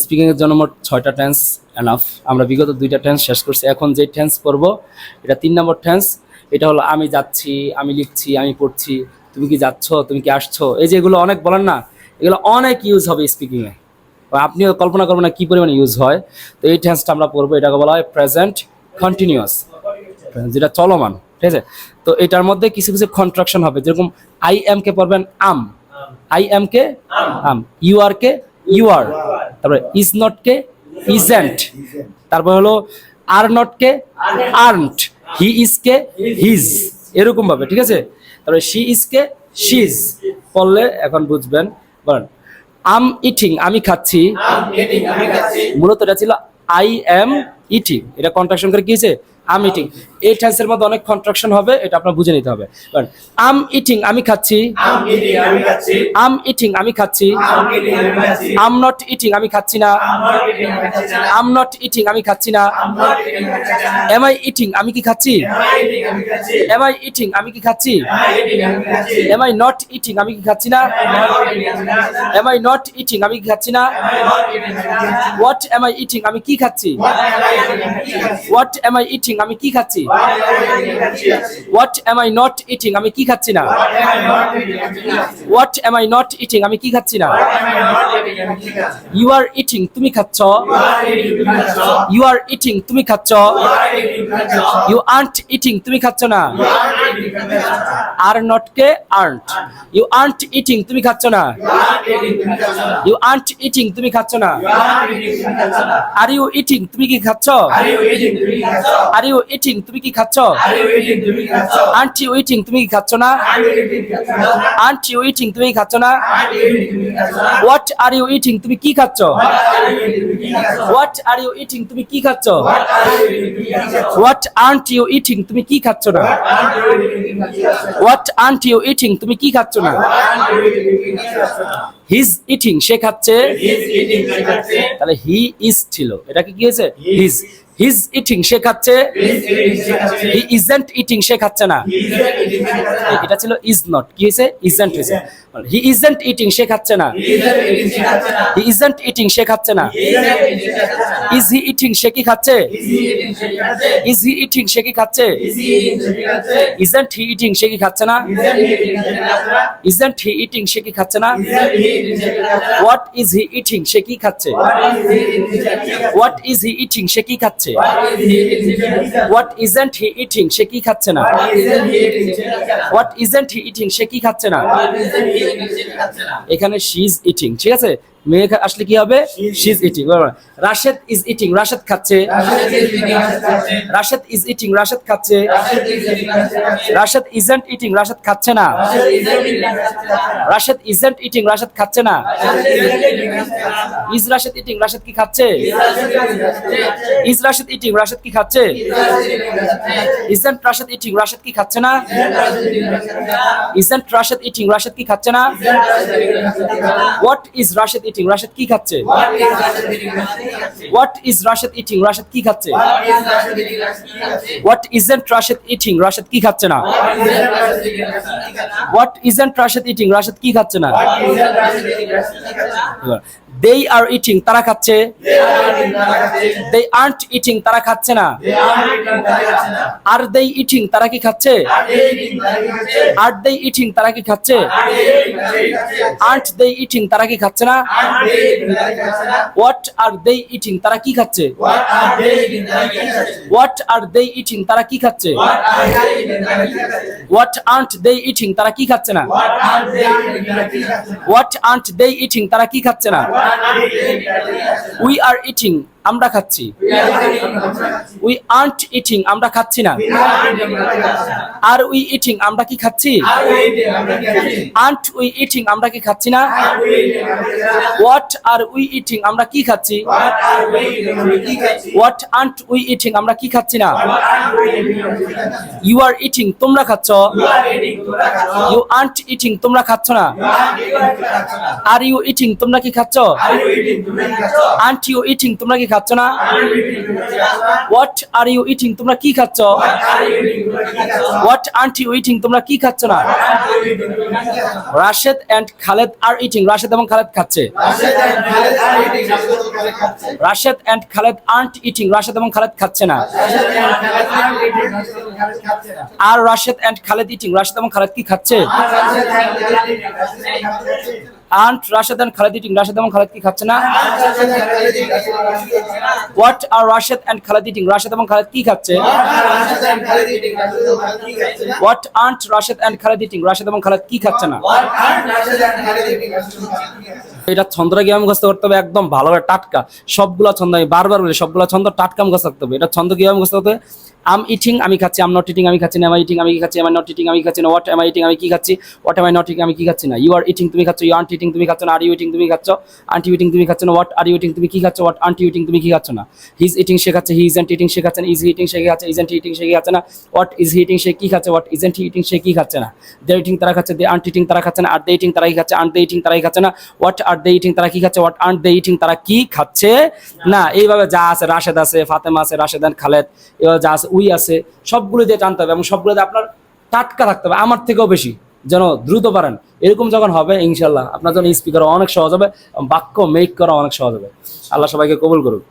Speaking এর জন্য মোট 6টা টেন্স এনাফ। আমরা বিগত 2টা টেন্স শেষ করছি। এখন যে টেন্স পড়ব এটা 3 নম্বর টেন্স। এটা হলো আমি যাচ্ছি, আমি লিখছি, আমি পড়ছি, তুমি কি যাচ্ছ, তুমি কি আসছো। এই যে এগুলো অনেক বলেন না, এগুলো অনেক ইউজ হবে স্পিকিং এ। আপনিও কল্পনা করবেন না কি পরিমাণে ইউজ হয়। তো এই টেন্সটা আমরা পড়বো, এটাকে বলা হয় প্রেজেন্ট কন্টিনিউয়াস, যেটা চলমান। ঠিক আছে, তো এটার মধ্যে কিছু কিছু কন্ট্রাকশন হবে, যেরকম আই এম কে পড়বেন আম, আই এম কে আম, ইউ আর কে ইউ আর, তারপরে ইজ নট কে ইজেন্ট, তারপর হলো আর নট কে আর্নট, হি ইজ কে হিজ, এরকম ভাবে। ঠিক আছে, তারপরে শি ইজ কে শিজ। পড়লে এখন বুঝবেন। বলেন আম ইটিং, আমি খাচ্ছি। মূলত এটা ছিল আই এম ইটিং, এটা কন্ট্রাকশন করে কি হয়েছে আম ইটিং। এই টেন্সের মধ্যে অনেক কন্ট্রাকশন হবে, এটা আপনার বুঝে নিতে হবে। আম ইটিং, আমি খাচ্ছি। আম ইটিং, আমি খাচ্ছি। আম নট ইটিং, আমি খাচ্ছি না। আম নট ইটিং, আমি খাচ্ছি না। এম আই ইটিং, আমি কি খাচ্ছি। এম আই ইটিং, আমি কি খাচ্ছি। এম আই নট ইটিং, আমি কি খাচ্ছি না। এম আই নট ইটিং, আমি কি খাচ্ছি না। হোয়াট এম আই ইটিং, আমি কি খাচ্ছি। হোয়াট এম আই ইটিং, আমি কি খাচ্ছি। What M I not eating, আমি কি খাচ্ছি না। What M I not eating, আমি কি খাচ্ছি না। ইউ আর ইটিং, তুমি খাচ্ছ। ইউ আর ইটিং, তুমি খাচ্ছ। ইউ আর্নট ইটিং, তুমি খাচ্ছ না। আর নট কে আর্নট, ইউ আর্নট ইটিং, তুমি খাচ্ছ না। ইউ আর্নট ইটিং, তুমি খাচ্ছ না। আর ইউ ইটিং, তুমি কি খাচ্ছ। আর ইউ ইটিং, তুমি কি খাচ্ছ। আর্নট ইউ ইটিং, তুমি কি খাচ্ছ না। আর্নট ইউ ইটিং, তুমি কি খাচ্ছ না। হোয়াট আর ইউ ইটিং, তুমি কি খাচ্ছ। হোয়াট আর ইউ ইটিং, তুমি কি খাচ্ছ। হোয়াট আর্নট ইউ ইটিং, তুমি কি খাচ্ছ না। হোয়াট আর্নট ইউ ইটিং, তুমি কি খাচ্ছ না। হিজ ইটিং, সে খাচ্ছে। তাহলে হি ইজ ছিল, এটা কি হয়েছে হিজ। হিজ ইটিং, সে খাচ্ছে। হি ইজেন্ট ইটিং, সে খাচ্ছে না। এটা ছিল ইজ নট, কি হয়েছে ইজেন্ট হয়েছে। হি ইজেন্ট ইটিং, সে খাচ্ছে না। হি ইজেন্ট ইটিং, সে খাচ্ছে না। ইজ হি ইটিং, সে কি খাচ্ছে। ইজ হি ইটিং, সে কি খাচ্ছে। ইজেন্ট হি ইটিং, সে কি খাচ্ছে না। ইজেন্ট হি ইটিং, সে কি খাচ্ছে না। হোয়াট ইজ হি ইটিং, সে কি খাচ্ছে। হোয়াট ইজ হি ইটিং, সে কি খাচ্ছে। হোয়াট ইজেন্ট হি ইটিং, সে কি খাচ্ছে না। হোয়াট ইজেন্ট হি ইটিং, সে কি খাচ্ছে না। এখানে শি ইজ ইটিং, ঠিক আছে। মেয়ে আসলে কি হবে she is eating. Rashed is eating, Rashed খাচ্ছে। রাশেদ ইজ ইটিং, রাশেদ খাচ্ছে। রাশেদ ইজেন্ট ইটিং, রাশেদ খাচ্ছে না। রাশেদ ইজেন্ট ইটিং, রাশেদ খাচ্ছে না। ইজ রাশেদ ইটিং, রাশেদ কি খাচ্ছে। ইজ রাশেদ ইটিং, রাশেদ কি খাচ্ছে। ইজেন্ট রাশেদ ইটিং, রাশেদ কি খাচ্ছে না। ইজেন্ট রাশেদ ইটিং, রাশেদ কি খাচ্ছে না। What is Rashed eating, Rashed কি খাচ্ছে। What is Rashed eating, Rashed কি খাচ্ছে। What isn't Rashed eating, Rashed কি খাচ্ছে না। What isn't Rashed eating, Rashed কি খাচ্ছে না। they are eating, তারা খাচ্ছে। they aren't eating, তারা খাচ্ছে না। are they eating, তারা কি খাচ্ছে। are they eating, তারা কি খাচ্ছে। aren't they eating, তারা কি খাচ্ছে না। what are they eating, তারা কি খাচ্ছে। what are they eating, তারা কি খাচ্ছে। what aren't they eating, তারা কি খাচ্ছে না। what aren't they eating, তারা কি খাচ্ছে না। we are eating, আমরা খাচ্ছি। we aren't eating, আমরা খাচ্ছি না। are we eating, আমরা কি খাচ্ছি। aren't we eating, আমরা কি খাচ্ছি না। what are we eating, আমরা কি খাচ্ছি। what aren't we eating, আমরা কি খাচ্ছি না। you are eating, তোমরা খাচ্ছ। you aren't eating, তোমরা খাচ্ছ না। are you eating, তোমরা কি খাচ্ছ। aren't you eating, তোমরা কি খাচ্ছ না? হোয়াট আর ইউ ইটিং তোমরা কি খাচ্ছ? হোয়াট আন্ট ইউ ইটিং তোমরা কি খাচ্ছ না? Rashed and Khaled are eating Rashed এবং খালেদ খাচ্ছে। Rashed and Khaled aren't eating Rashed এবং খালেদ খাচ্ছে না। Are Rashed and Khaled eating Rashed এবং খালেদ কি খাচ্ছে? Aren't Rashed and Khaled eating Rashed এবং খালেদ কি খাচ্ছে না? What are Rashed and Khaled eating Rashed এবং খালেদ কি খাচ্ছে? What aren't Rashed and Khaled eating Rashed এবং খালেদ কি খাচ্ছে না? এটা ছন্দটা কিভাবে মুখস্থ করতে হবে একদম ভালোভাবে টাটকা সবগুলা ছন্দ আমি বারবার বলি সবগুলা ছন্দ টাটকা মুখস্থ করতে হবে। এটা ছন্দ কিভাবে মুখস্থ করতে হবে? আম ইটিং আমি খাচ্ছি, আম নট ইটিং আমি খাচ্ছি না, এম আই ইটিং আমি কি খাচ্ছি, এম আই নট ইটিং আমি খাচ্ছি না, হোয়াট এম আই ইটিং আমি কি খাচ্ছি, what M I not eating আমি কি খাচ্ছি না, ইউ আর ইটিং তুমি খাচ্ছ, ইউ আন্ট ইটিং তুমি খাচ্ছ না, আর ইউ ইটিং তুমি খাচ্ছ, আন্ট ইউ ইটিং তুমি খাচ্ছ না, হোয়াট আর ইউ ইটিং তুমি কি খাচ্ছ, হোয়াট আন্ট ইউ ইটিং তুমি কি খাচ্ছ না, হিজ ইটিং সে খাচ্ছে, হি ইজন্ট ইটিং সে খাচ্ছে না, ইজ হি ইটিং সে খাচ্ছে, ইজন্ট হি ইটিং সে খাচ্ছে না, হোয়াট ইজ হি ইটিং সে কি খাচ্ছে, হোয়াট ইজন্ট হি ইটিং সে কি খাচ্ছে না, দে ইটিং তারা খাচ্ছে, দে আন্ট ইটিং তারা খাচ্ছে না, আর দে ইটিং তারা কি খাচ্ছে, আন্ট দে ইটিং তারা কি খাচ্ছে না, হোয়াট আর দে ইটিং তারা কি খাচ্ছে, হোয়াট আন্ট দে ইটিং তারা কি খাচ্ছে না। এইভাবে যা আছে রাশেদ আছে, ফাতেমা আছে, রাশেদ এন্ড খালেদ, এভাবে যা আছে উই আছে সবগুলো দিয়ে টানতে হবে এবং সবগুলোতে আপনার টাটকা থাকতে হবে, আমার থেকেও বেশি যেন দ্রুত পারেন। এরকম যখন হবে ইনশাল্লাহ আপনার জন্য স্পিক করা অনেক সহজ হবে, বাক্য মেক করা অনেক সহজ হবে। আল্লাহ সবাইকে কবুল করুক।